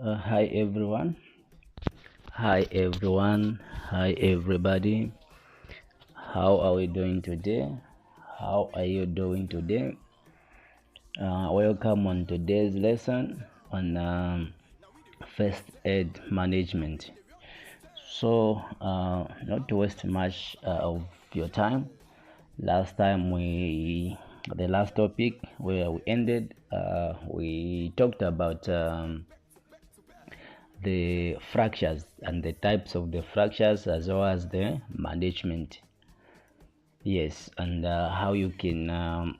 Hi everyone. Hi everyone. Hi everybody. How are we doing today? How are you doing today? Welcome on today's lesson on first aid management. Not to waste much of your time. Last time the last topic where we ended, we talked about the fractures and the types of the fractures as well as the management. Yes, and how you can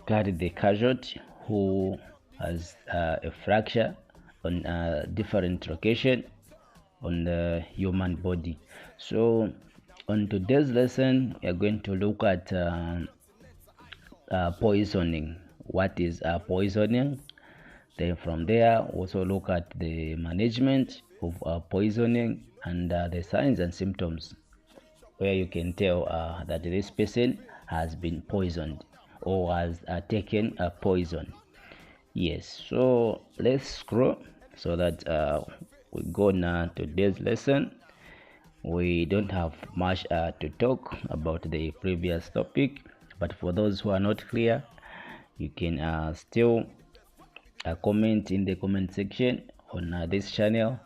carry the casualty who has a fracture on a different location on the human body. So on today's lesson we are going to look at poisoning. What is poisoning? Then from there, also look at the management of poisoning and the signs and symptoms where you can tell that this person has been poisoned or has taken a poison. Yes, so let's scroll so that we go now to today's lesson. We don't have much to talk about the previous topic, but for those who are not clear, you can still comment in the comment section on this channel,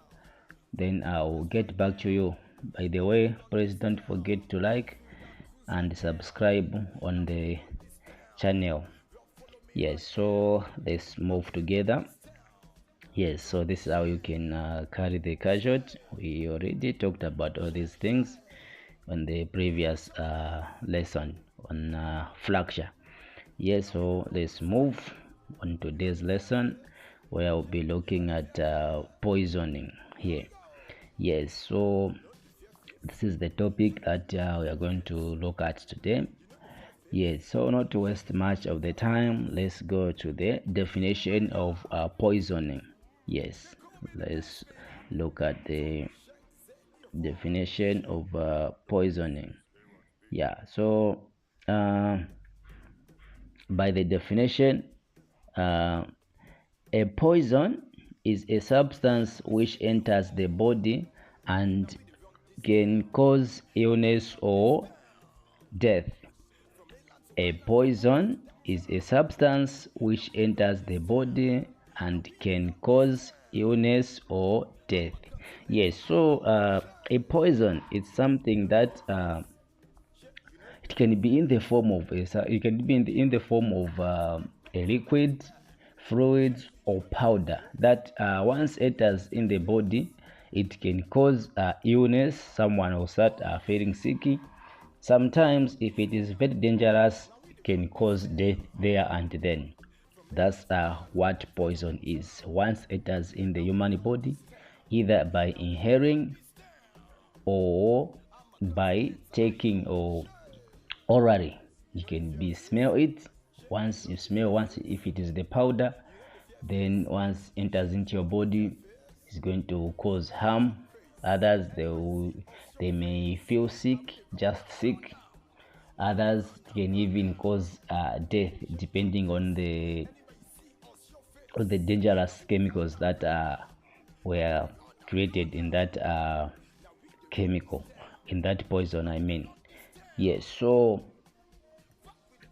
then I'll get back to you. By the way, please don't forget to like and subscribe on the channel. Yes, so let's move together. Yes, so this is how you can carry the casualty. We already talked about all these things on the previous lesson on fracture. Yes, so let's move on today's lesson where I'll be looking at poisoning here. Yes, so this is the topic that we are going to look at today. Yes, so not to waste much of the time, let's go to the definition of poisoning. Yes, let's look at the definition of poisoning. Yeah, so uh, by the definition, uh, a poison is a substance which enters the body and can cause illness or death. A poison is a substance which enters the body and can cause illness or death. Yes, so a poison is something that it can be in the form of it can be in the form of a liquid, fluid, or powder that once enters in the body, it can cause illness. Someone will start feeling sick. Sometimes, if it is very dangerous, it can cause death there and then. That's what poison is. Once it enters in the human body, either by inhaling or by taking or orally, you can be smell it. Once you smell, once if it is the powder, then once enters into your body, it's going to cause harm. Others they may feel sick, just sick. Others can even cause death depending on the dangerous chemicals that were created in that chemical, in that poison, I mean. Yes, so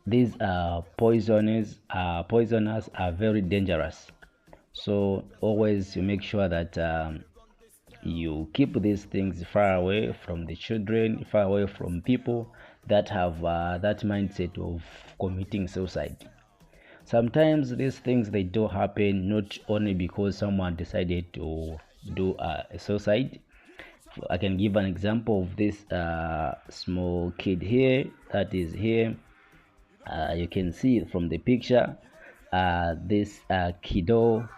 these poisoners are very dangerous. So always you make sure that you keep these things far away from the children, far away from people that have that mindset of committing suicide. Sometimes these things they do happen not only because someone decided to do a suicide. I can give an example of this small kid here that is here. You can see from the picture this kiddo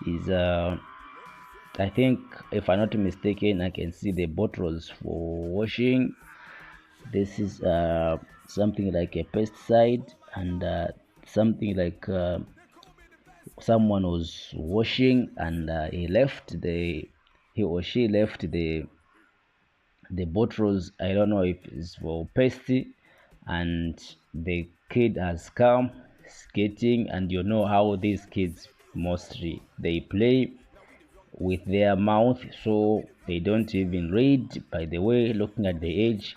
is I think, if I'm not mistaken, I can see the bottles for washing. This is something like a pesticide, and something like someone was washing, and he or she left the bottles. I don't know if it's for pasty, and the kid has come skating, and you know how these kids mostly they play. with their mouth, so they don't even read. By the way, looking at the age,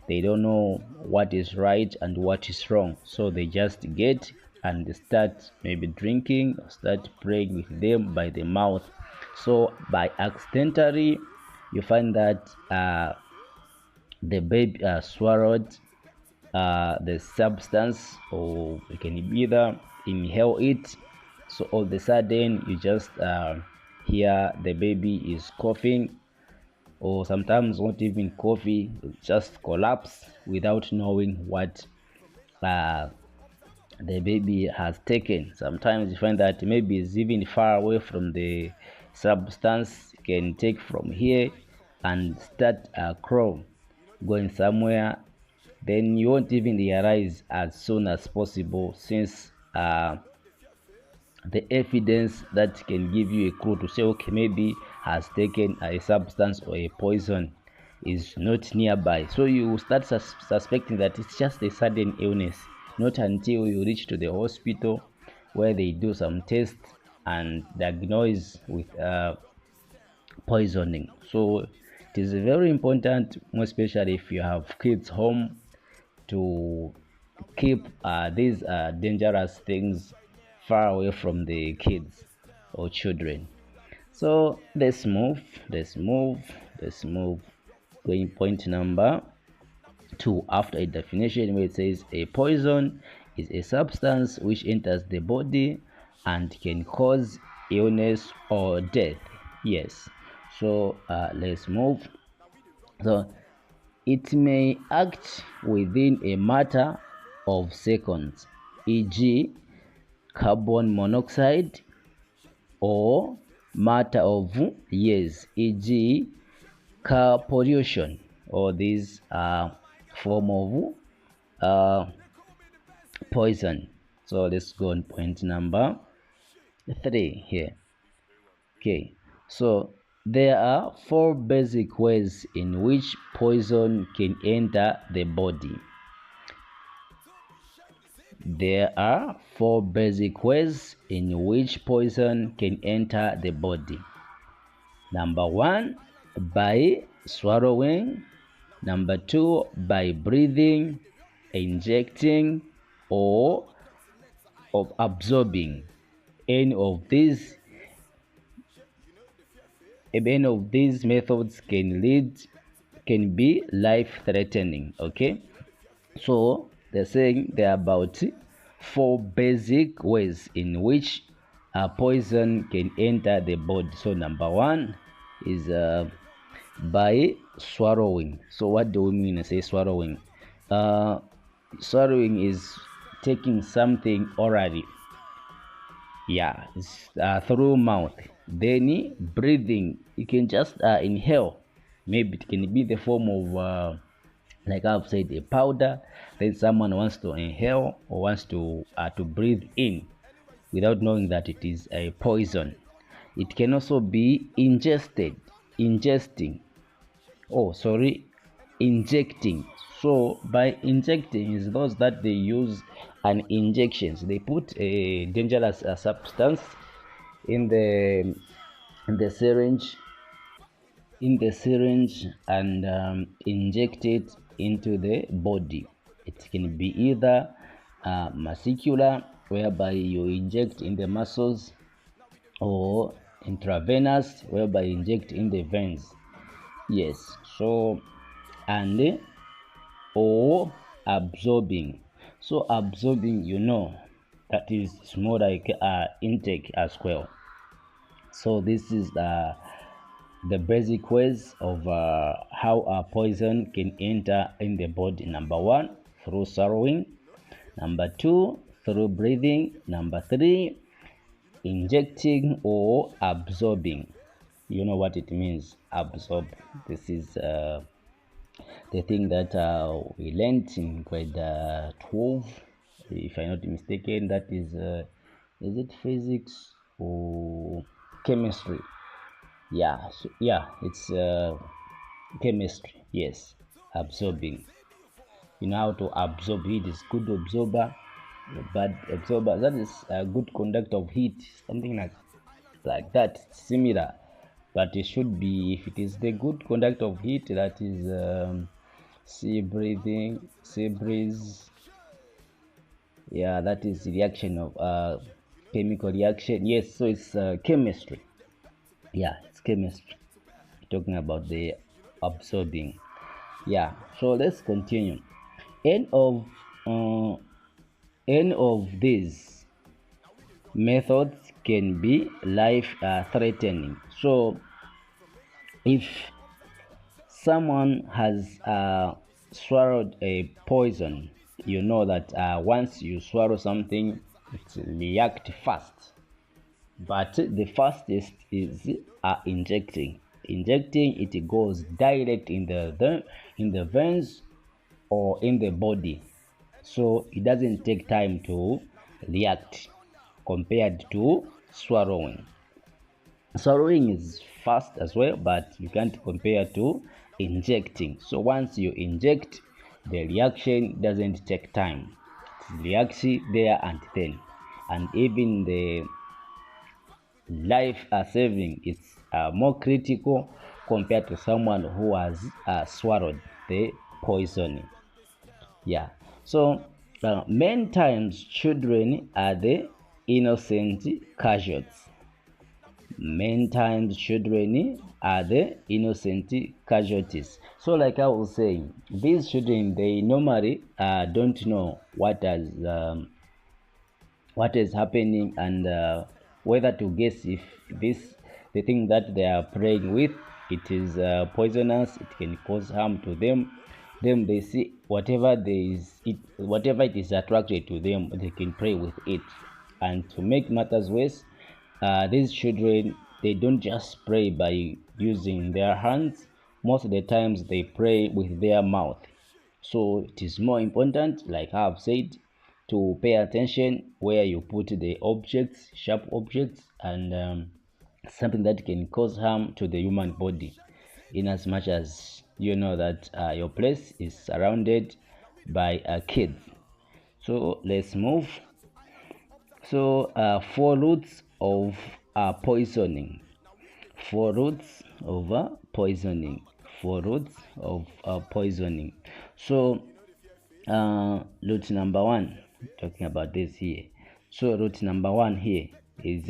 they don't know what is right and what is wrong, so they just get and start maybe drinking or start praying with them by the mouth. So by accidentally, you find that the baby swallowed the substance, or you can either inhale it. So all of a sudden you just hear the baby is coughing, or sometimes not even coffee, just collapse without knowing what uh, the baby has taken. Sometimes you find that maybe it's even far away from the substance, can take from here and start crawl, going somewhere. Then you won't even realize as soon as possible, since the evidence that can give you a clue to say, okay, maybe has taken a substance or a poison is not nearby. So you start suspecting that it's just a sudden illness, not until you reach to the hospital where they do some tests and diagnose with poisoning. So it is very important, more especially if you have kids home, to keep these dangerous things far away from the kids or children. So let's move. Going point number 2, after a definition where it says a poison is a substance which enters the body and can cause illness or death. Yes. So let's move. So it may act within a matter of seconds, e.g., carbon monoxide, or matter of years, e.g., car pollution. Or these are form of poison. So let's go on point number 3 here. Okay, so there are 4 basic ways in which poison can enter the body. There are 4 basic ways in which poison can enter the body. Number 1, by swallowing. Number 2, by breathing, injecting, or of absorbing. Any of these methods can be life-threatening. Okay, so they're saying there are about 4 basic ways in which a poison can enter the body. So number 1 is by swallowing. So what do we mean when I say swallowing? Swallowing is taking something orally. Yeah, it's through mouth. Then breathing, you can just inhale. Maybe it can be the form of like I've said, a powder. Then someone wants to inhale or wants to breathe in without knowing that it is a poison. It can also be ingesting. Injecting. So by injecting is those that they use an injections. They put a dangerous substance in the syringe and inject it into the body. It can be either muscular, whereby you inject in the muscles, or intravenous, whereby you inject in the veins. Yes. So and or absorbing. So absorbing, that is more like intake as well. So this is the basic ways of how a poison can enter in the body. Number 1, through swallowing. Number 2, through breathing. Number 3, injecting or absorbing. You know what it means, absorb. This is the thing that we learned in grade 12, if I'm not mistaken. That is it physics or chemistry? Yeah, so, yeah, it's chemistry. Yes, absorbing. You know how to absorb heat. Is good absorber, bad absorber. That is a good conductor of heat, something like that, similar. but it should be, if it is the good conduct of heat, that is sea breathing, sea breeze, yeah, that is reaction of chemical reaction. Yes, so it's chemistry. Yeah, it's chemistry. Talking about the absorbing. Yeah, so let's continue. End of uh, Any of these methods can be life threatening. So if someone has swallowed a poison, you know that once you swallow something, it reacts fast. But the fastest is injecting. Injecting, it goes direct in the veins or in the body, so it doesn't take time to react compared to swallowing. Swallowing is fast as well, but you can't compare to injecting. So once you inject, the reaction doesn't take time. It reacts there and then. And even the life saving is more critical compared to someone who has swallowed the poison. Yeah. So many times children are the innocent casualties. Many times children are the innocent casualties. So like I was saying, these children, they normally don't know what is happening, and whether to guess if the thing that they are praying with, it is poisonous, it can cause harm to them. Then they see whatever it is attracted to them, they can pray with it. And to make matters worse, these children, they don't just pray by using their hands. Most of the times they pray with their mouth. So it is more important, like I've said, to pay attention where you put the objects, sharp objects, and something that can cause harm to the human body, in as much as you know that your place is surrounded by kids. So let's move. So four roots of poisoning. Four roots of poisoning. Four roots of poisoning. So root number one, talking about this here. So root number one here is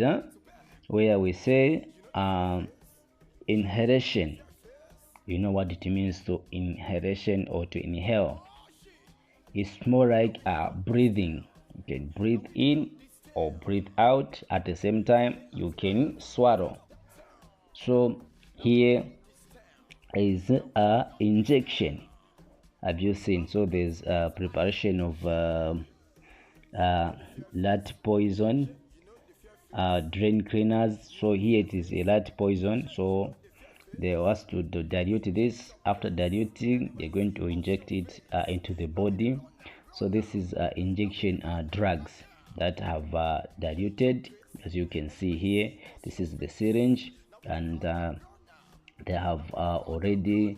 where we say inhalation. You know what it means to inhalation or to inhale. It's more like breathing. You can breathe in or breathe out at the same time. You can swallow. So here is injection. Have you seen? So there's preparation of rat poison, drain cleaners. So here it is a rat poison. So they was to dilute this. After diluting, they're going to inject it into the body. So this is injection drugs that have diluted. As you can see here, this is the syringe, and they have already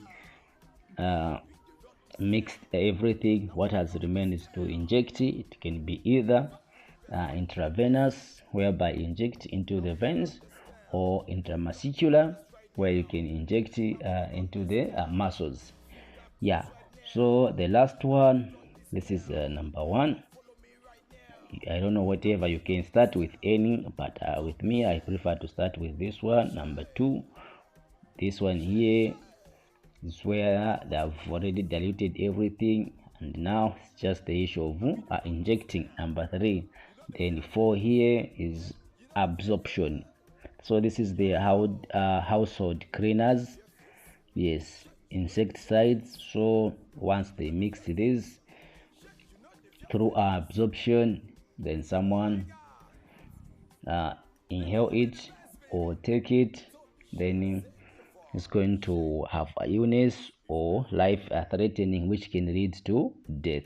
mixed everything. What has remained is to inject it. It can be either intravenous, whereby inject into the veins, or intramuscular, where you can inject into the muscles. Yeah. So the last one, this is number one. I don't know, whatever, you can start with any, but with me, I prefer to start with this one, number two. This one here is where they have already diluted everything, and now it's just the issue of injecting, number three. Then four here is absorption. So this is the household cleaners. Yes, insecticides. So once they mix this through absorption, then someone inhale it or take it, then it's going to have a illness or life threatening, which can lead to death.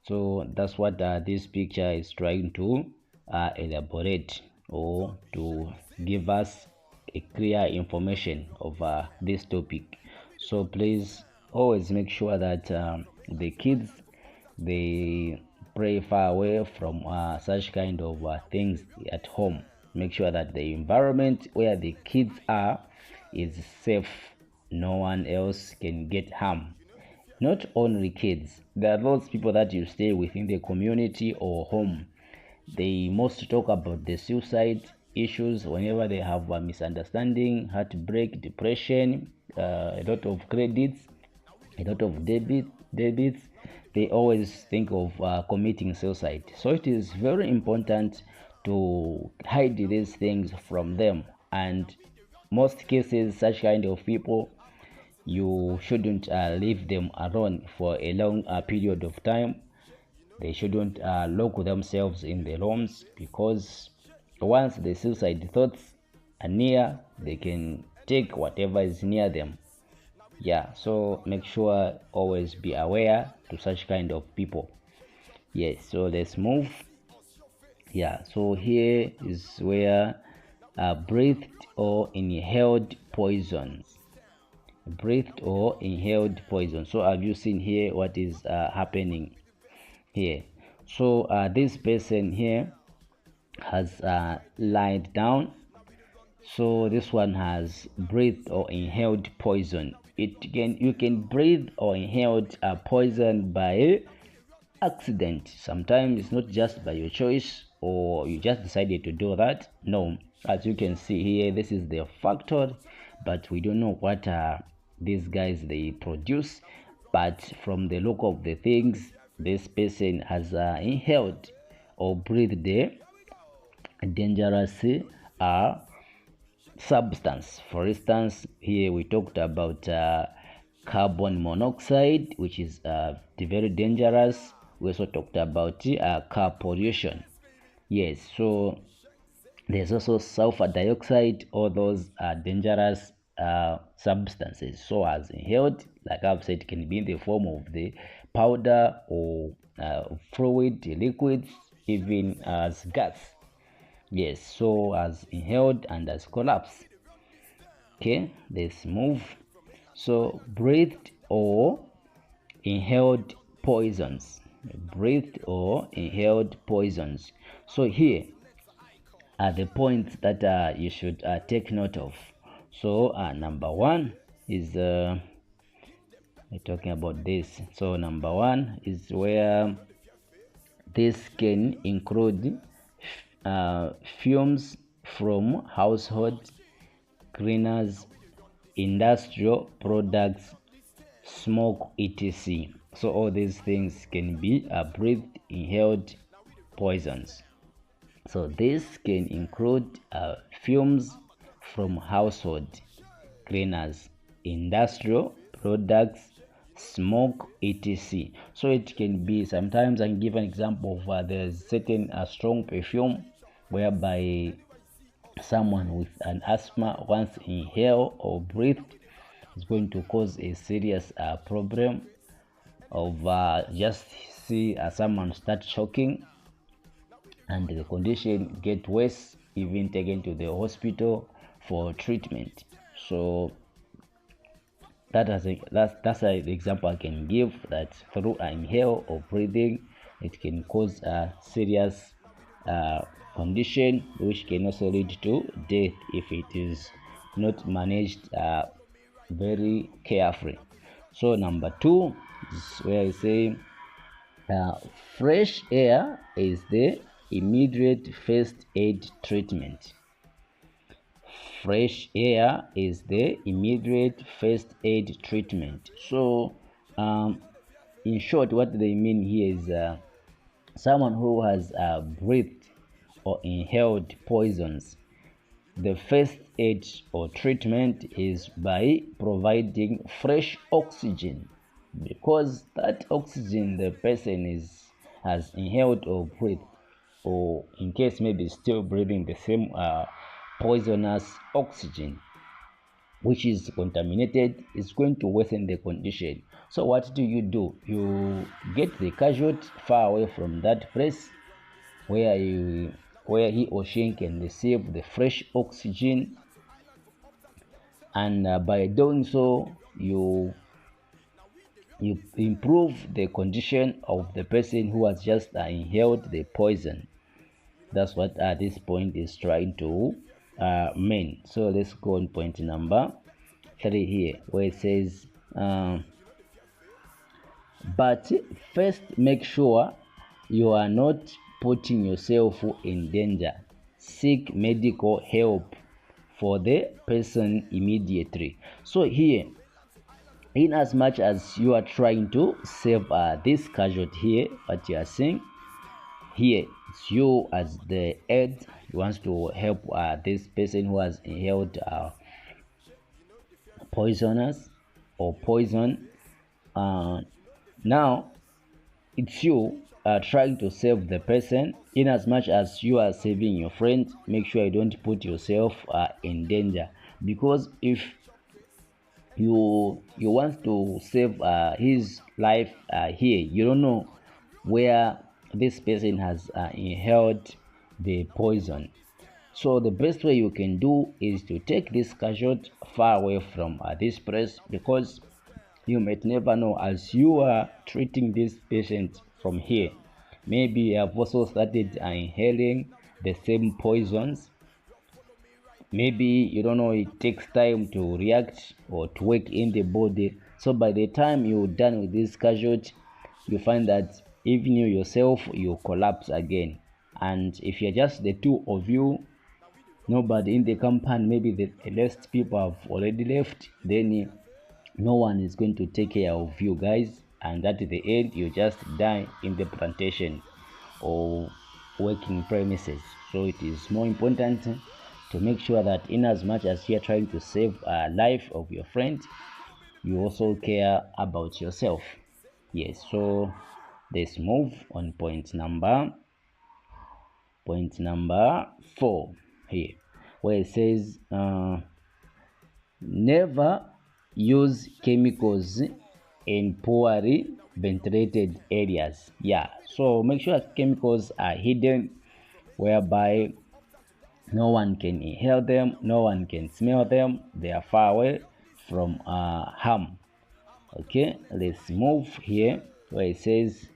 So that's what this picture is trying to elaborate, or to give us a clear information of this topic. So please always make sure that the kids, they pray far away from such kind of things at home. Make sure that the environment where the kids are is safe. No one else can get harm. Not only kids, there are those people that you stay within the community or home. They most talk about the suicide issues whenever they have a misunderstanding, heartbreak, depression, a lot of credits, a lot of debits. They always think of committing suicide. So it is very important to hide these things from them. And most cases, such kind of people, you shouldn't leave them alone for a long period of time. They shouldn't lock themselves in their rooms, because once the suicide thoughts are near, they can take whatever is near them. Yeah, so make sure always be aware to such kind of people. Yes, so let's move. Yeah, so here is where breathed or inhaled poisons. Breathed or inhaled poison. So have you seen here what is happening here? So this person here has lied down. So this one has breathed or inhaled poison. You can breathe or inhaled poison by accident. Sometimes it's not just by your choice or you just decided to do that. No, as you can see here, this is the factor, but we don't know what these guys they produce. But from the look of the things, this person has inhaled or breathed the dangerous substance. For instance, here we talked about carbon monoxide, which is very dangerous. We also talked about car pollution. Yes, so there's also sulfur dioxide. All those are dangerous substances. So as inhaled, like I've said, can be in the form of the powder or fluid, liquids, even as gas. Yes, so as inhaled and as collapse. Okay, let's move. So breathed or inhaled poisons. Breathed or inhaled poisons. So here are the points that you should take note of. So number one is we're talking about this. So number one is where this can include fumes from household cleaners, industrial products, smoke, etc. So all these things can be breathed inhaled poisons. So this can include fumes from household cleaners, industrial products, smoke, etc. So it can be, sometimes I can give an example of there's certain strong perfume whereby someone with an asthma once inhale or breathed is going to cause a serious problem of just see someone start choking and the condition get worse, even taken to the hospital for treatment. So that's an example I can give, that through inhale or breathing it can cause a serious condition which can also lead to death if it is not managed very carefully. So number two is where I say fresh air is the immediate first aid treatment. Fresh air is the immediate first aid treatment. So in short, what they mean here is someone who has breathed or inhaled poisons, the first aid or treatment is by providing fresh oxygen, because that oxygen the person has inhaled or breathed, or in case maybe still breathing the same poisonous oxygen which is contaminated, is going to worsen the condition. So what do? You get the casualty far away from that place where he or she can receive the fresh oxygen, and by doing so you improve the condition of the person who has just inhaled the poison. That's what this point is trying to mean. So let's go on point number 3 here, where it says but first make sure you are not putting yourself in danger. Seek medical help for the person immediately. So here, in as much as you are trying to save this casualty here, what you are saying here, it's you as the head, you want to help this person who has inhaled poisonous or poison. Now it's you trying to save the person. In as much as you are saving your friend, make sure you don't put yourself in danger, because if you want to save his life here, you don't know where this person has inhaled the poison. So the best way you can do is to take this casualty far away from this place, because you might never know, as you are treating this patient from here, maybe you have also started inhaling the same poisons. Maybe you don't know, it takes time to react or to work in the body. So by the time you're done with this casualty, you find that even you yourself, you collapse again. And if you're just the two of you, nobody in the company, maybe the rest people have already left, then no one is going to take care of you guys, and at the end you just die in the plantation or working premises. So it is more important to make sure that in as much as you are trying to save a life of your friend, you also care about yourself. Yes, so let's move on point number 4 here, where it says never use chemicals in poorly ventilated areas. Yeah, so make sure chemicals are hidden, whereby no one can inhale them, no one can smell them, they are far away from harm. Okay, let's move here, where it says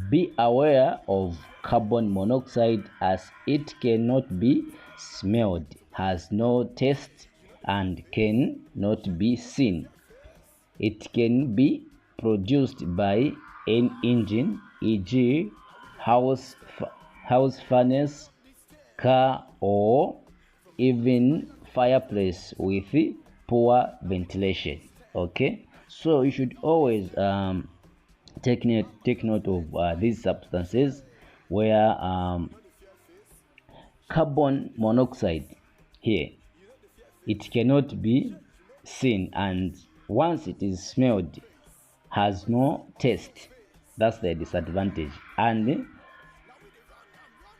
be aware of carbon monoxide, as it cannot be smelled, has no taste, and can not be seen. It can be produced by an engine, e.g. house furnace, car, or even fireplace with poor ventilation. Okay, so you should always take note of these substances, where carbon monoxide here, it cannot be seen, and once it is smelled, has no taste. That's the disadvantage, and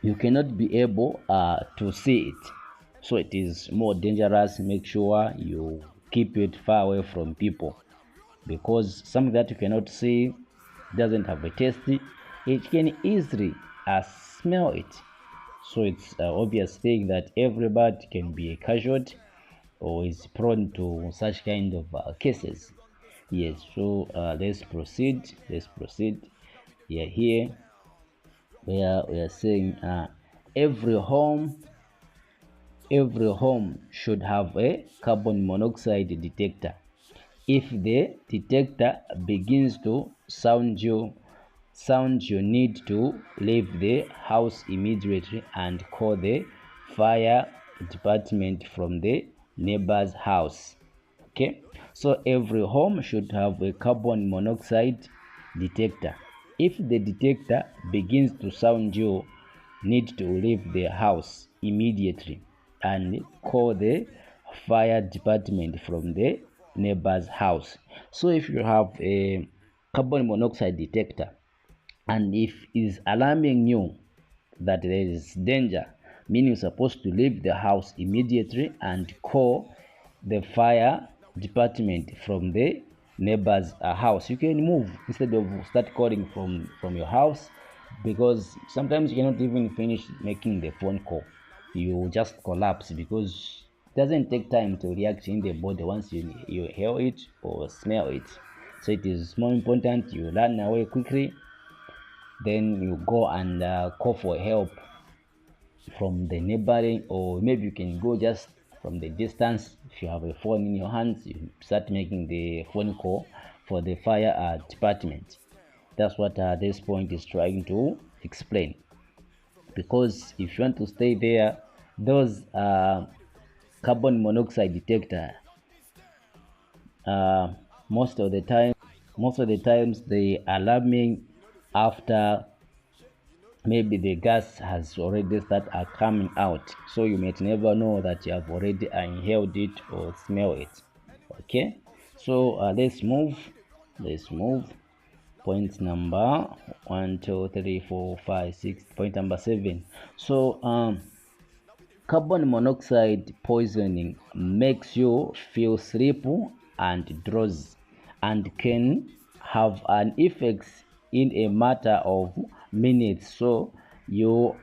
you cannot be able to see it, so it is more dangerous. Make sure you keep it far away from people, because something that you cannot see, doesn't have a taste, it can easily smell it. So it's an obvious thing that everybody can be a casualty or is prone to such kind of cases. Yes, so let's proceed. Yeah, here where we are saying every home should have a carbon monoxide detector. If the detector begins to sound, you need to leave the house immediately and call the fire department from the neighbor's house. Okay, so every home should have a carbon monoxide detector. If the detector begins to sound, you need to leave the house immediately and call the fire department from the neighbor's house. So if you have a carbon monoxide detector, and if it is alarming you that there is danger, meaning you're supposed to leave the house immediately and call the fire department from the neighbor's house. You can move instead of start calling from your house, because sometimes you cannot even finish making the phone call, you just collapse, because it doesn't take time to react in the body once you hear it or smell it. So it is more important you run away quickly, then you go and call for help from the neighboring, or maybe you can go just from the distance. If you have a phone in your hands, you start making the phone call for the fire department. That's what this point is trying to explain. Because if you want to stay there, those carbon monoxide detector, uh, most of the times they alarming after maybe the gas has already started coming out, so you might never know that you have already inhaled it or smell it. Okay, so let's move point number 1 2 3 4 5 6, point number 7. So carbon monoxide poisoning makes you feel sleepy and drowsy, and can have an effect in a matter of minutes. So you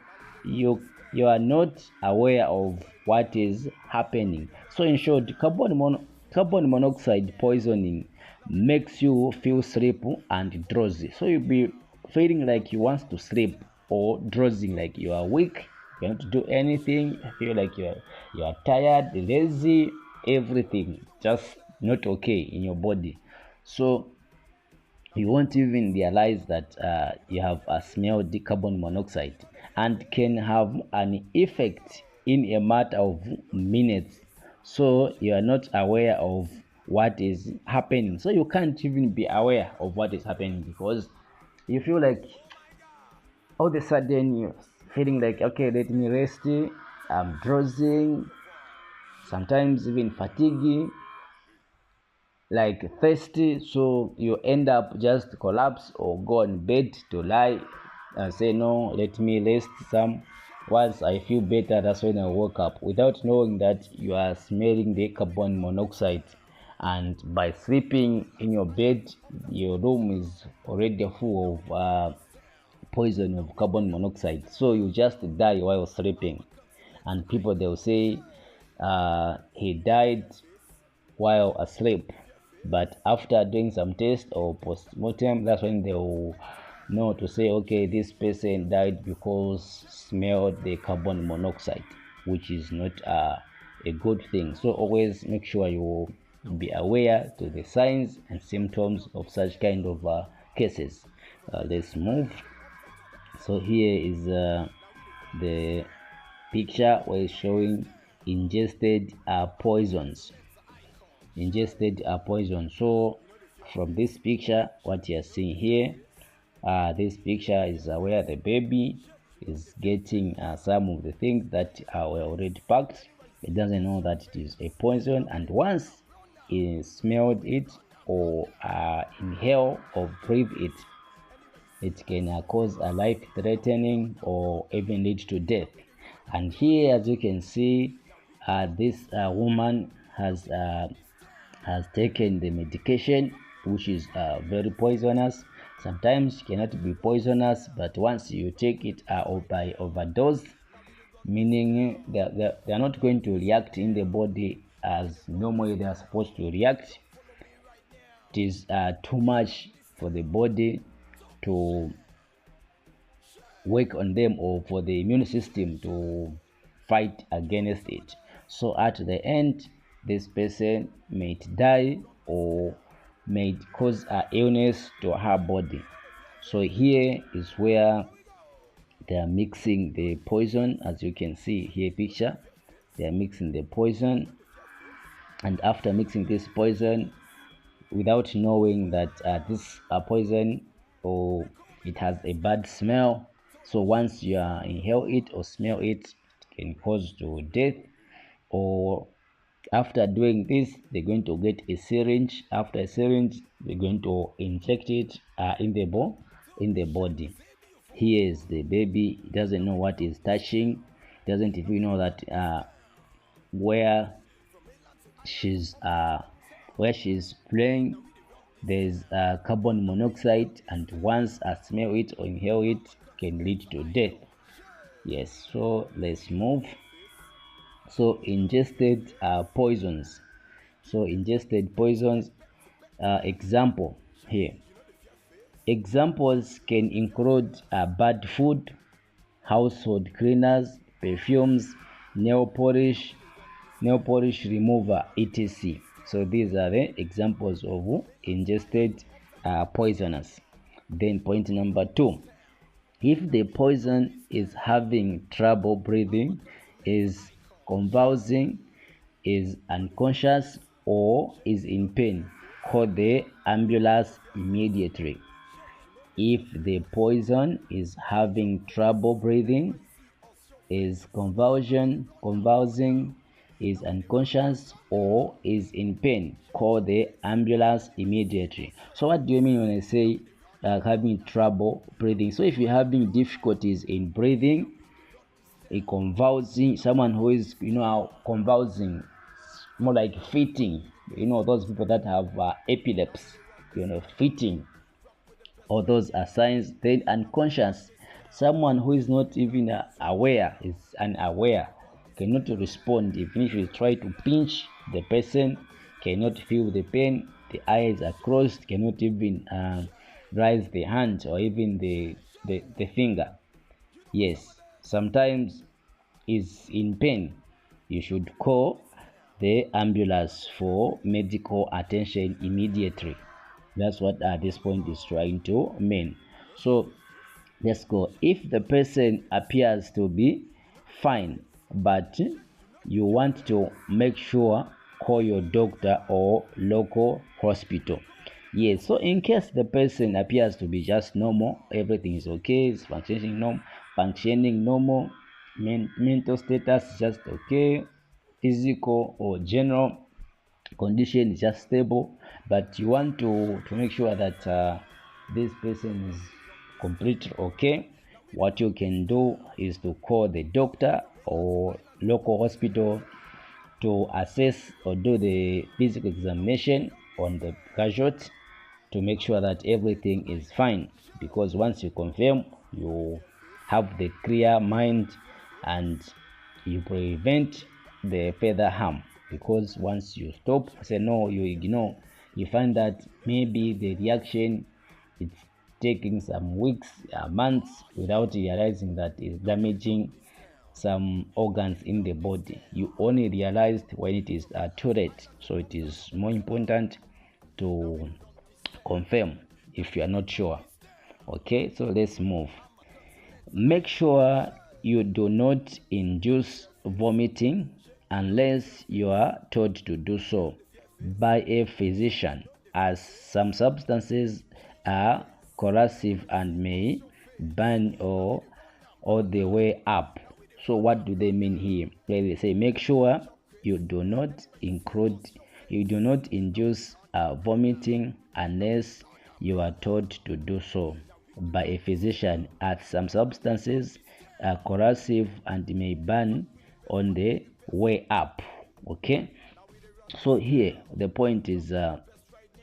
you you are not aware of what is happening. So in short, carbon monoxide poisoning makes you feel sleepy and drowsy. So you'll be feeling like you want to sleep, or drowsing like you are weak, you want to do anything, I feel like you are tired, lazy, everything just not okay in your body. So you won't even realize that you have smelled the carbon monoxide, and can have an effect in a matter of minutes. So you are not aware of what is happening, so you can't even be aware of what is happening, because you feel like all of a sudden you're feeling like, okay, let me rest, I'm drowsing, sometimes even fatigued, like thirsty. So you end up just collapse or go on bed to lie and say, no, let me rest some. Once I feel better, that's when I woke up, without knowing that you are smelling the carbon monoxide. And by sleeping in your bed, your room is already full of poison of carbon monoxide, so you just die while sleeping. And people, they'll say he died while asleep, but after doing some test or post-mortem, that's when they'll know to say, okay, this person died because smelled the carbon monoxide, which is not a good thing. So always make sure you be aware to the signs and symptoms of such kind of cases. Let's move. So here is the picture where it's showing ingested poisons. So from this picture, what you're seeing here, this picture is where the baby is getting some of the things that were already packed. It doesn't know that it is a poison, and once he smelled it or inhale or breathe it, it can cause a life-threatening or even lead to death. And here, as you can see, this woman has taken the medication, which is very poisonous. Sometimes it cannot be poisonous, but once you take it by overdose, meaning they are not going to react in the body as normally they are supposed to react. It is too much for the body to work on them, or for the immune system to fight against it. So at the end, this person may die or may cause an illness to her body. So here is where they are mixing the poison. As you can see here picture, they are mixing the poison, and after mixing this poison, without knowing that this poison, or it has a bad smell, so once you inhale it or smell it, it can cause to death. Or after doing this, they're going to get a syringe. After a syringe, they're going to inject it in the body. Here is the baby. He doesn't know what is touching. Doesn't even know that where she's playing, there's carbon monoxide, and once I smell it or inhale it, can lead to death. Yes, so let's move. So ingested poisons. Example here. Examples can include bad food, household cleaners, perfumes, nail polish remover, etc. So these are the examples of ingested poisonous. Then point number 2, if the poison is having trouble breathing, is convulsing, is unconscious, or is in pain, call the ambulance immediately. If the poison is having trouble breathing, is convulsing, is unconscious, or is in pain, call the ambulance immediately. So what do you mean when I say having trouble breathing? So if you're having difficulties in breathing, a convulsing, someone who is convulsing, more like fitting, those people that have epilepsy, fitting, or those are signs. Then unconscious, someone who is not even aware, is unaware, cannot respond. Even if you try to pinch the person, cannot feel the pain, the eyes are closed, cannot even raise the hand or even the finger. Yes, sometimes is in pain, you should call the ambulance for medical attention immediately. That's what this point is trying to mean. So let's go. If the person appears to be fine, but you want to make sure, call your doctor or local hospital. Yes, so in case the person appears to be just normal, everything is okay, it's functioning normal, mental status just okay, physical or general condition is just stable, but you want to make sure that this person is completely okay, what you can do is to call the doctor or local hospital to assess or do the physical examination on the casualty to make sure that everything is fine, because once you confirm, you have the clear mind and you prevent the further harm. Because once you stop, say no, you ignore, you find that maybe the reaction, it's taking some weeks, months, without realizing that it's damaging some organs in the body. You only realized when it is too late. So it is more important to confirm if you are not sure. Okay, so let's move. Make sure you do not induce vomiting unless you are told to do so by a physician, as some substances are corrosive and may burn or the way up. So what do they mean here? They say make sure you do not induce vomiting unless you are told to do so by a physician, as some substances are corrosive and may burn on the way up. Okay, so here the point is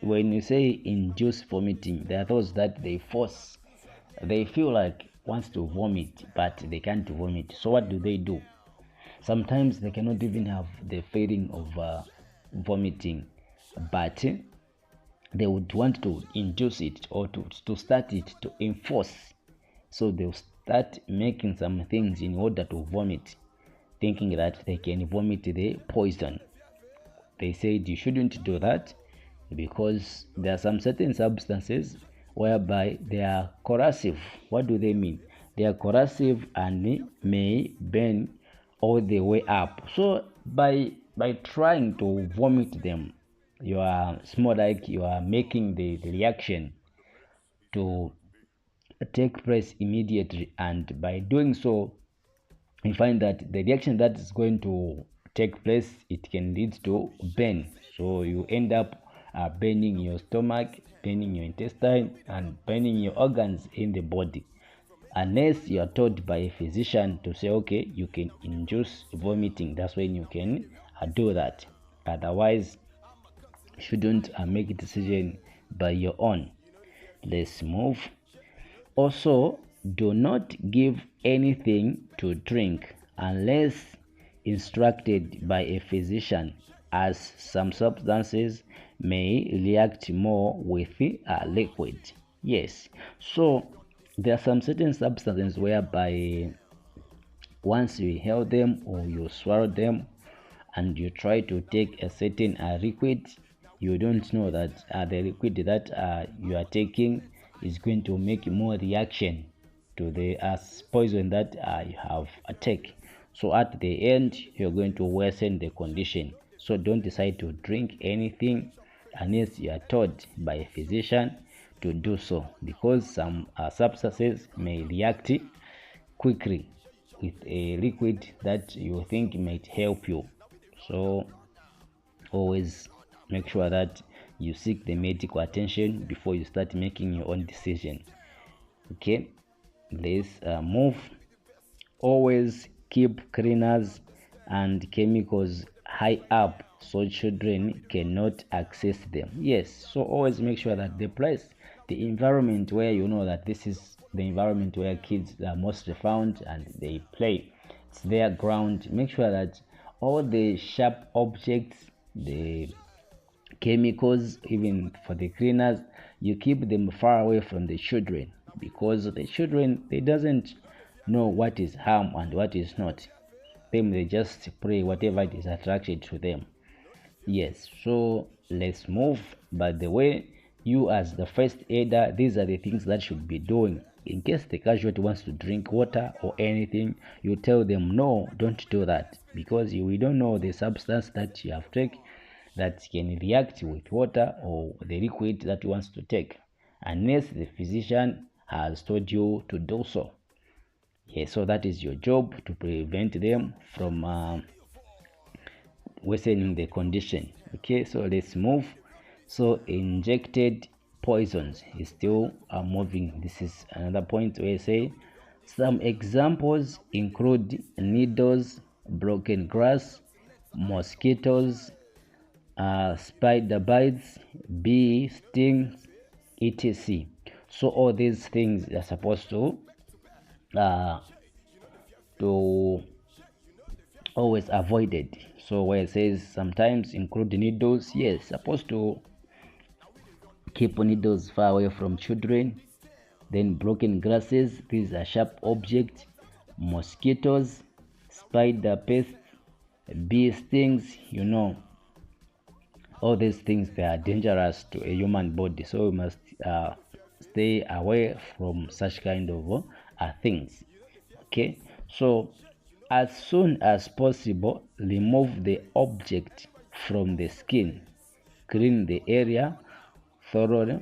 when you say induce vomiting, there are those that they feel like wants to vomit but they can't vomit. So what do? Sometimes they cannot even have the feeling of vomiting, but they would want to induce it or to start it, to enforce. So they'll start making some things in order to vomit, thinking that they can vomit the poison. They said you shouldn't do that, because there are some certain substances whereby they are corrosive. What do they mean? They are corrosive and may burn all the way up. So by trying to vomit them, it's more like you are making the reaction to take place immediately, and by doing so, you find that the reaction that is going to take place, it can lead to burn. So you end up burning your stomach, burning your intestine, and burning your organs in the body, unless you are told by a physician to say, okay, you can induce vomiting. That's when you can do that. Otherwise, you shouldn't make a decision by your own. Let's move. Also, do not give anything to drink unless instructed by a physician, as some substances may react more with liquid. Yes, so there are some certain substances whereby once you inhale them or you swallow them and you try to take a certain liquid, you don't know that the liquid that you are taking is going to make more reaction to the poison that you have taken. So at the end, you're going to worsen the condition. So don't decide to drink anything unless you are told by a physician to do so, because some substances may react quickly with a liquid that you think might help you. So always make sure that you seek the medical attention before you start making your own decision. Okay, let's move. Always keep cleaners and chemicals high up so children cannot access them. Yes, so always make sure that the environment where you know that this is the environment where kids are mostly found and they play, it's their ground. Make sure that all the sharp objects, the chemicals, even for the cleaners, you keep them far away from the children, because the children, they doesn't know what is harm and what is not. Them, they just play whatever it is attracted to them. Yes, so let's move. By the way, you as the first aider, these are the things that should be doing. In case the casualty wants to drink water or anything, you tell them no, don't do that, because we don't know the substance that you have taken that can react with water or the liquid that he wants to take, unless the physician has told you to do so. Yeah, so that is your job, to prevent them from worsening the condition. Okay, so let's move. So injected poisons is still moving. This is another point where I say some examples include needles, broken glass, mosquitoes, spider bites, bee stings, etc. So all these things are supposed to always avoided. So where it says sometimes include needles, yes, supposed to keep needles far away from children. Then broken glasses, these are sharp objects. Mosquitoes, spider pests, bee stings, all these things, they are dangerous to a human body, so we must stay away from such kind of things. Okay, so as soon as possible, remove the object from the skin. Clean the area thoroughly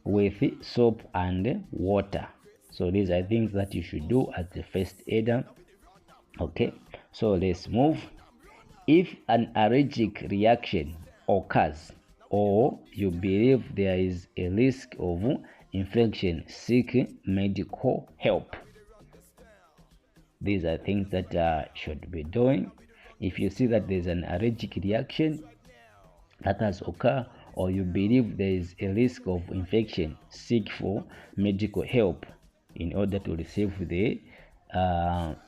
with soap and water. So these are things that you should do as the first aider. Okay, so let's move. If an allergic reaction occurs or you believe there is a risk of infection, seek medical help. These are things that should be doing. If you see that there's an allergic reaction that has occurred or you believe there is a risk of infection, seek for medical help in order to receive the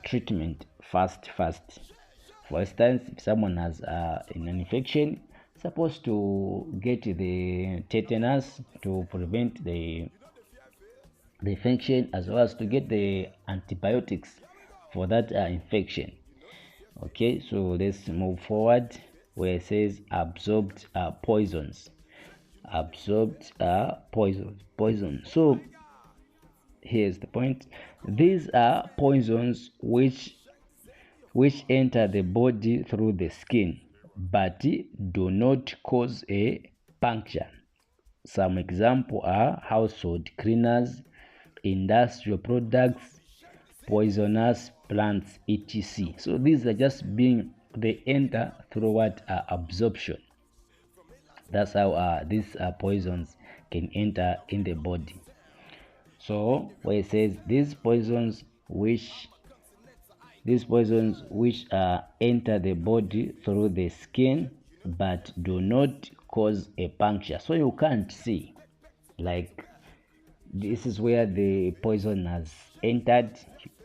treatment fast. For instance, if someone has an infection, supposed to get the tetanus to prevent the infection, as well as to get the antibiotics for that infection. Okay, so let's move forward where it says absorbed poisons. Absorbed poison. So here's the point. These are poisons which enter the body through the skin but do not cause a puncture. Some examples are household cleaners, industrial products, poisonous plants, etc. So these are just they enter through what absorption. That's how these poisons can enter in the body. So where it says these poisons which enter the body through the skin but do not cause a puncture. So you can't see, like, this is where the poison has entered,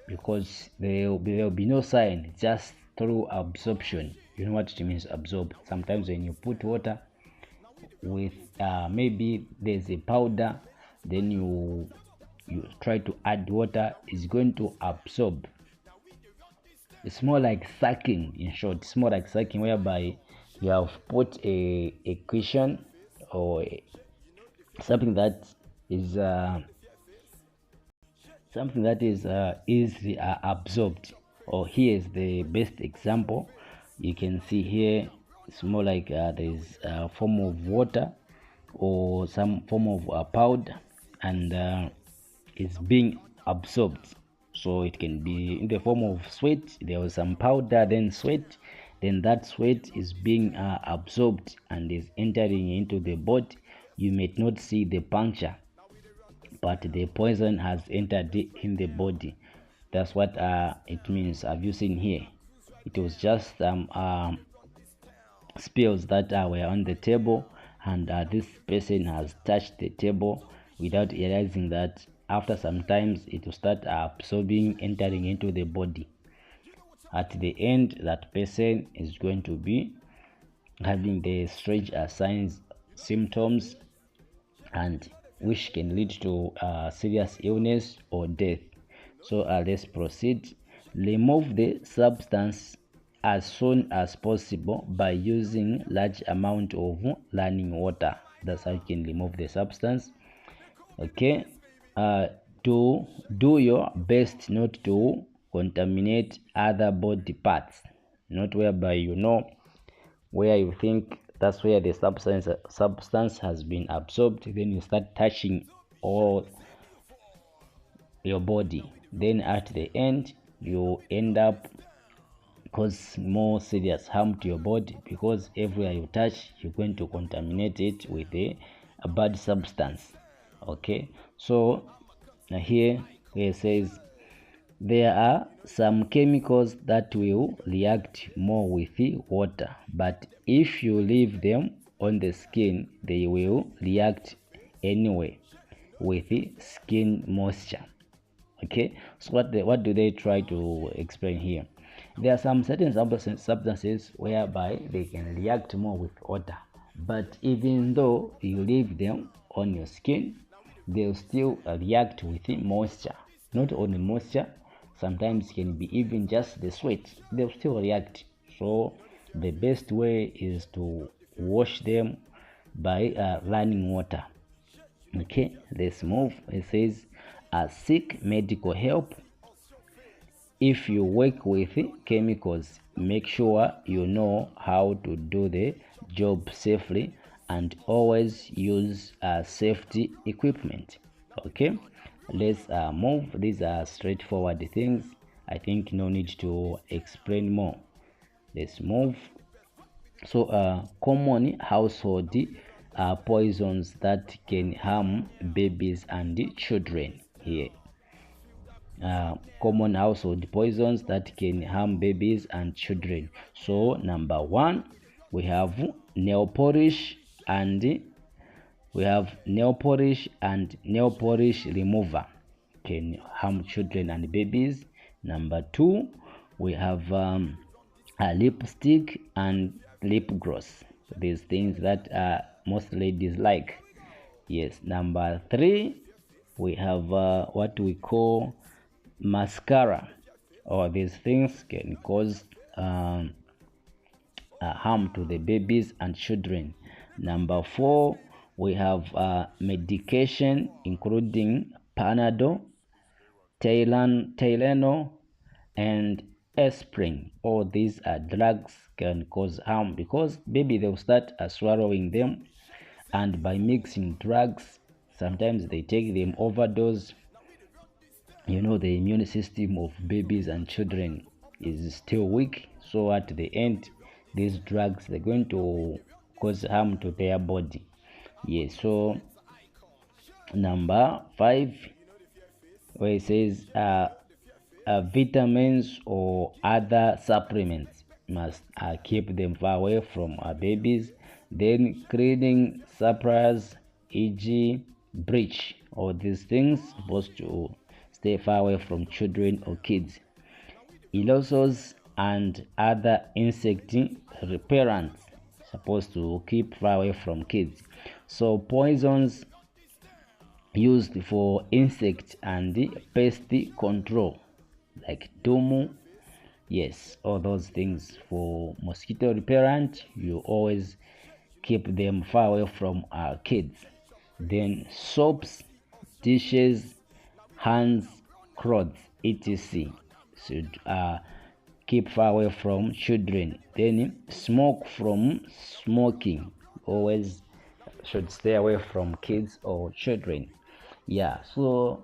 because there will be no sign, just through absorption. You know what it means, absorb. Sometimes when you put water with maybe there's a powder, then you try to add water, it's going to absorb It's more like sucking. In short, it's more like sucking, whereby you have put a cushion or something that is easily absorbed. Or here's the best example. You can see here it's more like there's a form of water or some form of powder, and it's being absorbed. So it can be in the form of sweat. There was some powder, then sweat, then that sweat is being absorbed and is entering into the body. You may not see the puncture, but the poison has entered in the body. That's what it means. Have you seen here? It was just spills that were on the table, and this person has touched the table without realizing that after some times it will start absorbing, entering into the body. At the end, that person is going to be having the strange signs, symptoms, and which can lead to serious illness or death. So let's proceed. Remove the substance as soon as possible by using large amount of running water. That's how you can remove the substance. Okay. Do your best not to contaminate other body parts, not whereby where you think that's where the substance has been absorbed, then you start touching all your body, then at the end you end up cause more serious harm to your body, because everywhere you touch you're going to contaminate it with a bad substance. Okay, so now here it says there are some chemicals that will react more with the water, but if you leave them on the skin, they will react anyway with the skin moisture. Okay, so what do they try to explain here? There are some certain substances whereby they can react more with water, but even though you leave them on your skin, they'll still react with the moisture. Not only moisture, sometimes can be even just the sweat, they'll still react. So the best way is to wash them by running water. Okay, let's move. It says seek medical help. If you work with chemicals, make sure you know how to do the job safely and always use safety equipment. Okay, let's move. These are straightforward things. I think no need to explain more. Let's move. So common household poisons that can harm babies and children here. Common household poisons that can harm babies and children. So number one, we have nail polish and nail polish remover can harm children and babies. Number two, we have a lipstick and lip gloss. These things that most ladies like. Yes. Number three, we have what we call mascara. Or these things can cause harm to the babies and children. Number four, we have medication including Panadol, Tylenol, and aspirin. All these are drugs can cause harm because baby they'll start swallowing them, and by mixing drugs, sometimes they take them overdose. The immune system of babies and children is still weak, so at the end these drugs they're going to cause harm to their body. Yes. So number five, where it says vitamins or other supplements must keep them far away from babies. Then cleaning supplies, e.g. bleach, all these things supposed to stay far away from children or kids. Aerosols and other insect repellents supposed to keep far away from kids. So poisons used for insect and pest control like Domo, Yes, all those things. For mosquito repellent, you always keep them far away from kids. Then soaps, dishes, hands, clothes, etc. should keep far away from children. Then smoke from smoking, always should stay away from kids or children. Yeah, so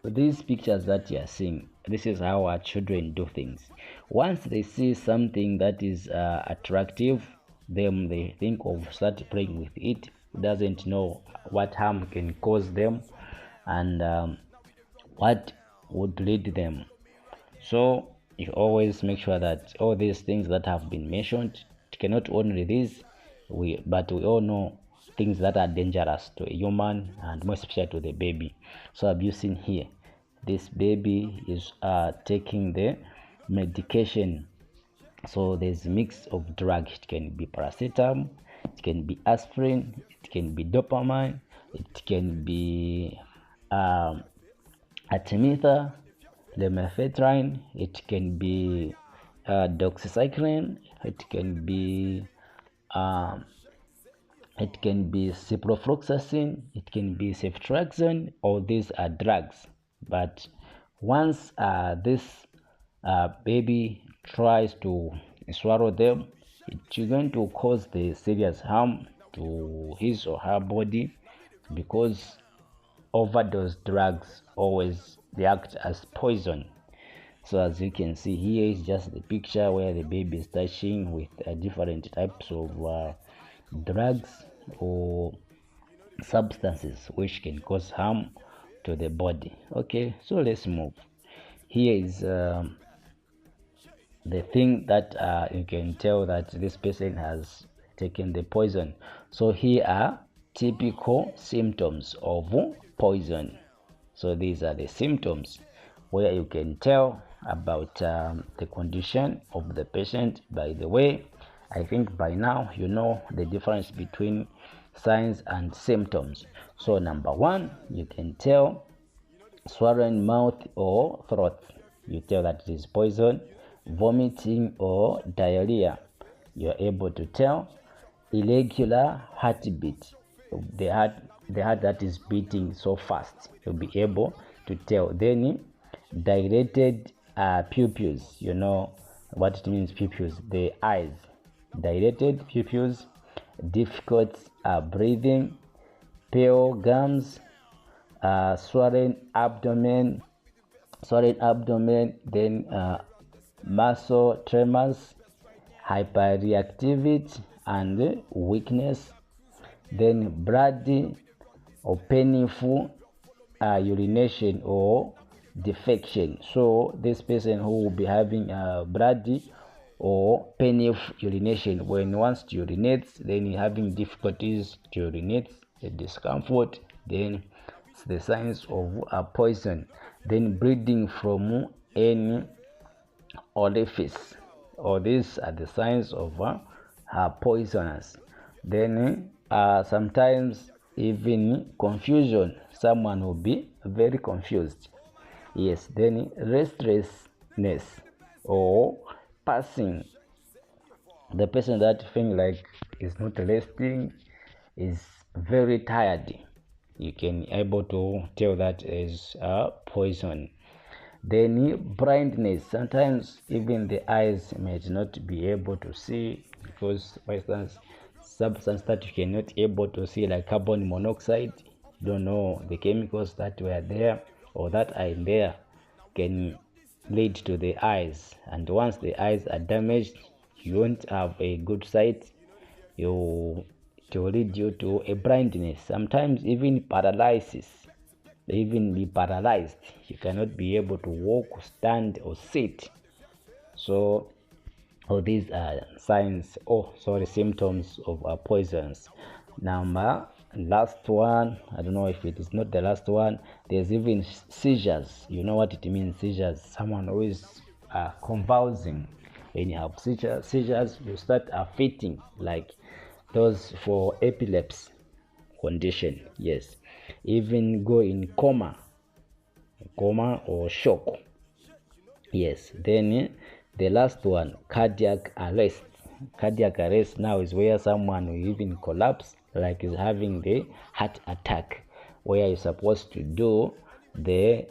these pictures that you are seeing, this is how our children do things. Once they see something that is attractive, then they think of start playing with it. Doesn't know what harm can cause them, and what would lead them. So you always make sure that all these things that have been mentioned, it cannot only this, but we all know things that are dangerous to a human and more especially to the baby. So I've you seen here, this baby is taking the medication. So there's a mix of drug. It can be paracetamol, it can be aspirin, it can be dopamine, it can be um, artemether, lumefantrine, it can be doxycycline, um, it can be ciprofloxacin, it can be ceftriaxone. All these are drugs. But once this baby tries to swallow them, it's going to cause the serious harm to his or her body, because overdose drugs always react as poison. So as you can see here is just the picture where the baby is touching with different types of drugs or substances which can cause harm to the body. Okay, so let's move. Here is the thing that you can tell that this person has taken the poison. So here are typical symptoms of poison. So these are the symptoms where you can tell about the condition of the patient. By the way, I think by now you know the difference between signs and symptoms. So number one, you can tell swollen mouth or throat. You tell that it is poison. Vomiting or diarrhea. You are able to tell. Irregular heartbeat. The heart that is beating so fast. You'll be able to tell. Then dilated pupils. You know what it means, pupils, the eyes. Dilated pupils, difficult breathing, pale gums, swollen abdomen, then muscle tremors, hyperreactivity and weakness, then bloody or painful urination or defecation. So this person who will be having bloody or painful urination, when wants to urinate, then having difficulties to urinate, the discomfort, then it's the signs of poison. Then bleeding from any orifice, or these are the signs of poisonous. Then sometimes even confusion, someone will be very confused. Yes, then restlessness or passing, the person that feeling like is not resting, is very tired. You can able to tell that is poison. Then blindness, sometimes even the eyes might not be able to see, because for instance substance that you cannot able to see, like carbon monoxide, you don't know the chemicals that were there or that are in there, can lead to the eyes, and once the eyes are damaged, you won't have a good sight. You It will lead you to a blindness, sometimes even paralysis. Even be paralyzed, you cannot be able to walk, stand or sit. So all these are symptoms of poisons. Number last one, I don't know if it is not the last one, there's even seizures. You know what it means, seizures? Someone who is convulsing. When you have seizures, you start fitting, like those for epilepsy condition. Yes, even go in coma or shock. Yes, then The last one, cardiac arrest. Cardiac arrest now is where someone will even collapse, like is having the heart attack, where you're supposed to do the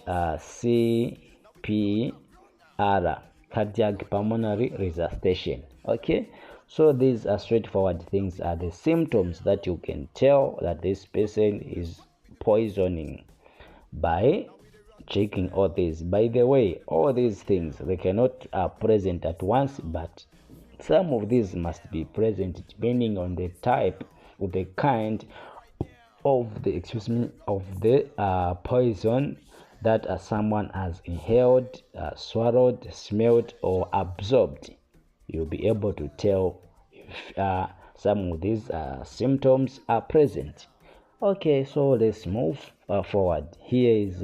CPR, cardiac pulmonary resuscitation. Okay, so these are straightforward things, are the symptoms that you can tell that this person is poisoning by checking all these. By the way, all these things, they cannot present at once, but some of these must be present depending on the type or the kind of the poison that someone has inhaled, swallowed, smelled, or absorbed. You'll be able to tell if some of these symptoms are present. Okay, so let's move forward. Here is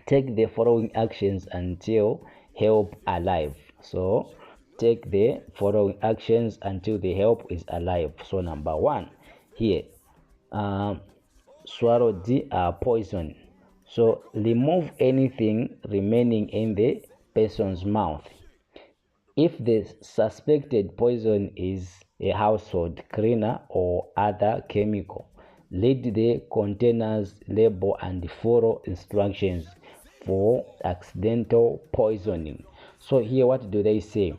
take the following actions until help alive. So take the following actions until the help is alive. So number one here, swallow the poison. So remove anything remaining in the person's mouth. If the suspected poison is a household cleaner or other chemical, read the container's label and follow instructions for accidental poisoning. So here, what do they say?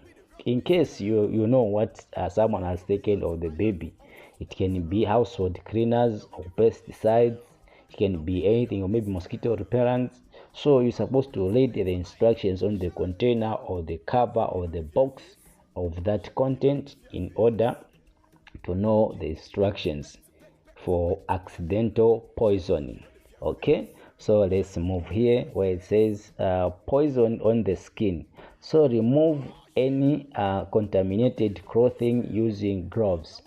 In case you know what someone has taken of the baby, it can be household cleaners or pesticides, it can be anything, or maybe mosquito repellents. So you're supposed to read the instructions on the container or the cover or the box of that content in order to know the instructions for accidental poisoning. Okay, so let's move here where it says poison on the skin. So remove any contaminated clothing using gloves.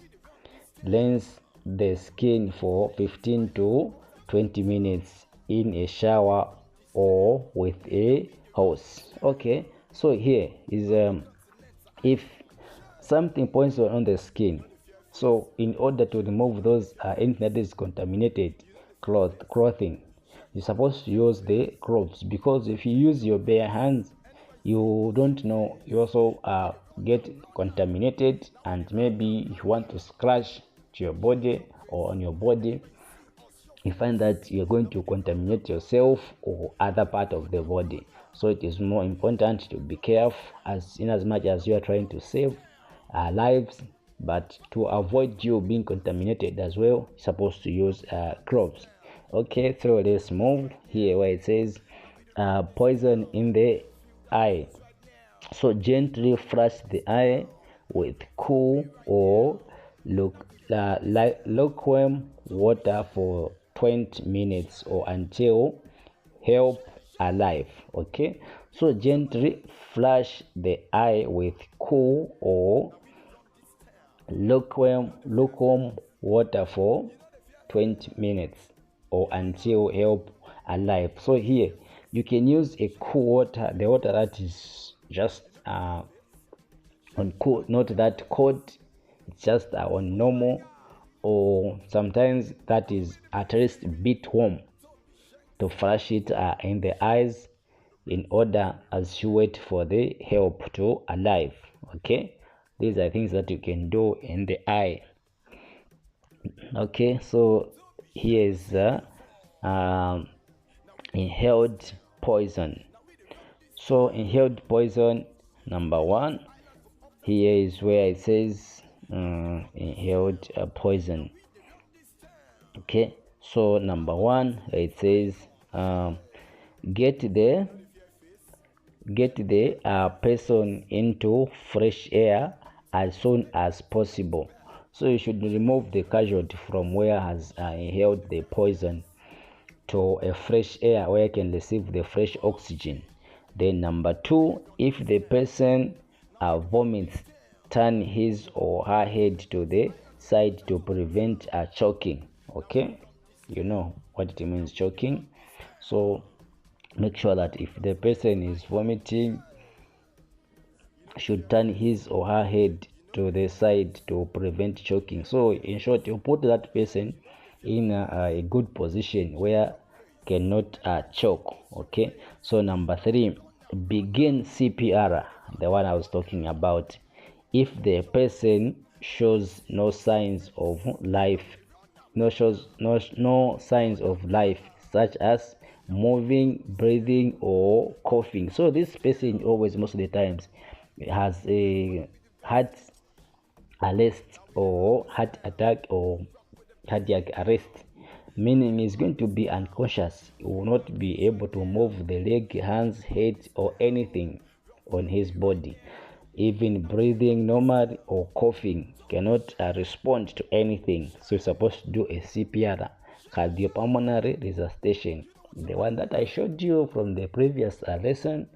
Rinse the skin for 15 to 20 minutes in a shower or with a hose. Okay, so here is if something poison on the skin, so in order to remove those anything that is contaminated clothing, you're supposed to use the gloves, because if you use your bare hands, you don't know, you also get contaminated, and maybe if you want to scratch to your body or on your body, you find that you're going to contaminate yourself or other part of the body. So it is more important to be careful, as in as much as you are trying to save lives, but to avoid you being contaminated as well, you're supposed to use gloves. Okay, so let's move here where it says poison in the eye. So gently flush the eye with cool or lukewarm water for 20 minutes or until help alive. Okay, so gently flush the eye with cool or lukewarm water for 20 minutes or until help alive. So here you can use a cool water, the water that is just on cool, not that cold, it's just on normal, or sometimes that is at least a bit warm, to flush it in the eyes in order as you wait for the help to alive. Okay, these are things that you can do in the eye. Okay, so here is inhaled poison. So inhaled poison, number one, here is where it says inhaled poison. Okay, so number one, it says get the person into fresh air as soon as possible. So you should remove the casualty from where has inhaled the poison to a fresh air where you can receive the fresh oxygen. Then number two, if the person vomits, turn his or her head to the side to prevent choking. Okay, you know what it means, choking. So make sure that if the person is vomiting, should turn his or her head to the side to prevent choking. So in short, you put that person in a good position where cannot choke. Okay, so number three, begin CPR, the one I was talking about, if the person shows no signs of life, no signs of life, such as moving, breathing, or coughing. So this person always, most of the times, has a heart arrest or heart attack or cardiac arrest, meaning he's going to be unconscious. He will not be able to move the leg, hands, head, or anything on his body. Even breathing normal or coughing cannot respond to anything. So you're supposed to do a CPR, cardiopulmonary resuscitation, the one that I showed you from the previous lesson.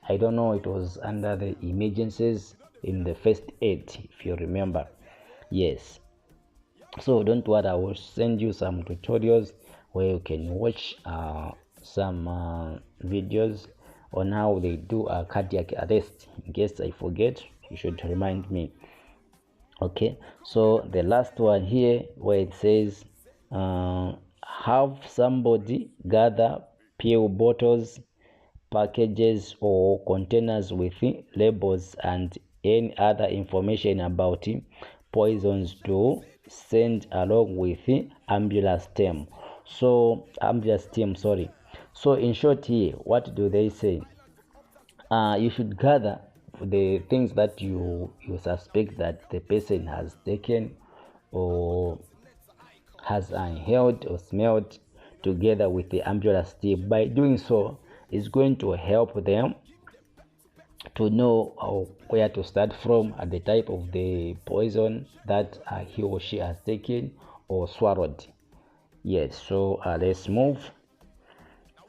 I don't know, it was under the emergencies in the first aid, if you remember. Yes, so don't worry, I will send you some tutorials where you can watch some videos on how they do a cardiac arrest. In case I forget, you should remind me. Okay, so the last one here where it says have somebody gather pill bottles, packages, or containers with labels and any other information about poisons to send along with ambulance team. So so in short here, what do they say? You should gather the things that you suspect that the person has taken or has inhaled or smelled, together with the ambulance team. By doing so, it's going to help them to know where to start from and the type of the poison that he or she has taken or swallowed. Yes, so let's move.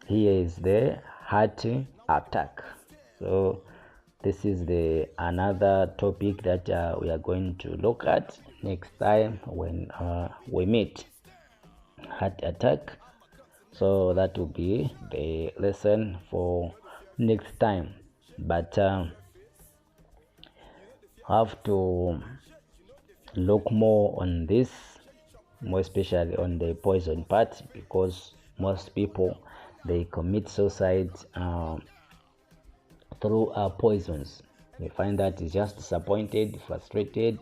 Here is the heart attack. So this is the another topic that we are going to look at next time when we meet. Heart attack. So that will be the lesson for next time, but have to look more on this, more especially on the poison part, because most people, they commit suicide through poisons. They find that it's just disappointed, frustrated,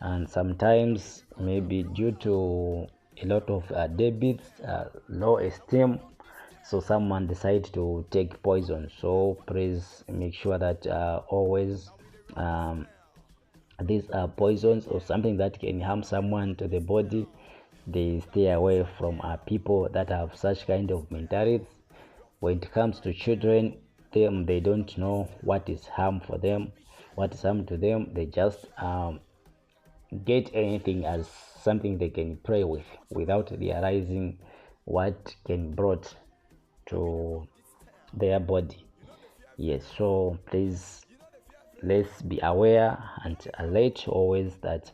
and sometimes maybe due to a lot of debits, low esteem, so someone decide to take poison. So please make sure that always these are poisons or something that can harm someone to the body, they stay away from people that have such kind of mentalities. When it comes to children, they don't know what is harm for them, what is harm to them. They just get anything as something they can play with without realizing what can brought to their body. Yes, so please, let's be aware and alert always that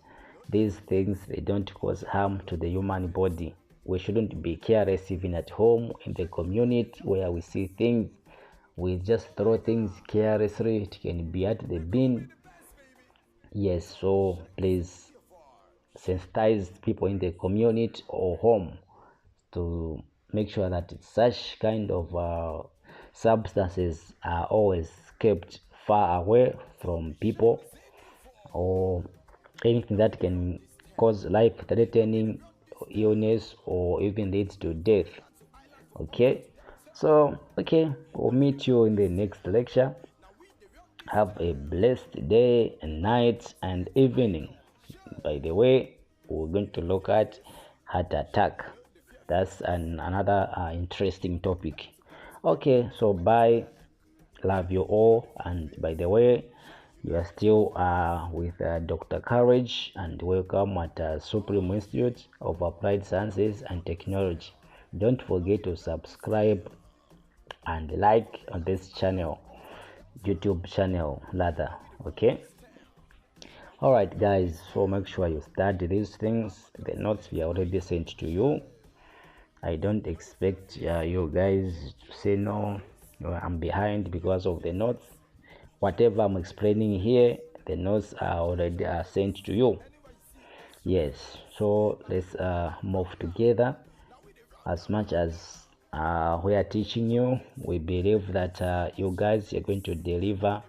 these things, they don't cause harm to the human body. We shouldn't be careless even at home, in the community where we see things, we just throw things carelessly. It can be at the bin. Yes, so please sensitize people in the community or home to make sure that such kind of substances are always kept far away from people, or anything that can cause life-threatening illness or even lead to death. Okay, so we'll meet you in the next lecture. Have a blessed day and night and evening. By the way, we're going to look at heart attack. That's another interesting topic. Okay, so bye, love you all. And by the way, you are still with Dr. Courage, and welcome at Supreme Institute of Applied Sciences and Technology. Don't forget to subscribe and like on this channel, YouTube channel rather. Okay, all right guys, so make sure you study these things. The notes we already sent to you. I don't expect you guys to say no, I'm behind because of the notes. Whatever I'm explaining here, the notes are already sent to you. Yes, so let's move together as much as we are teaching you. We believe that you guys are going to deliver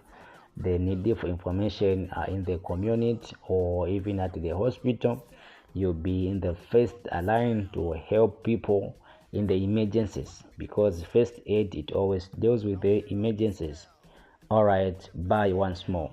the needful information in the community or even at the hospital. You'll be in the first line to help people in the emergencies, because first aid, it always deals with the emergencies. All right, bye once more.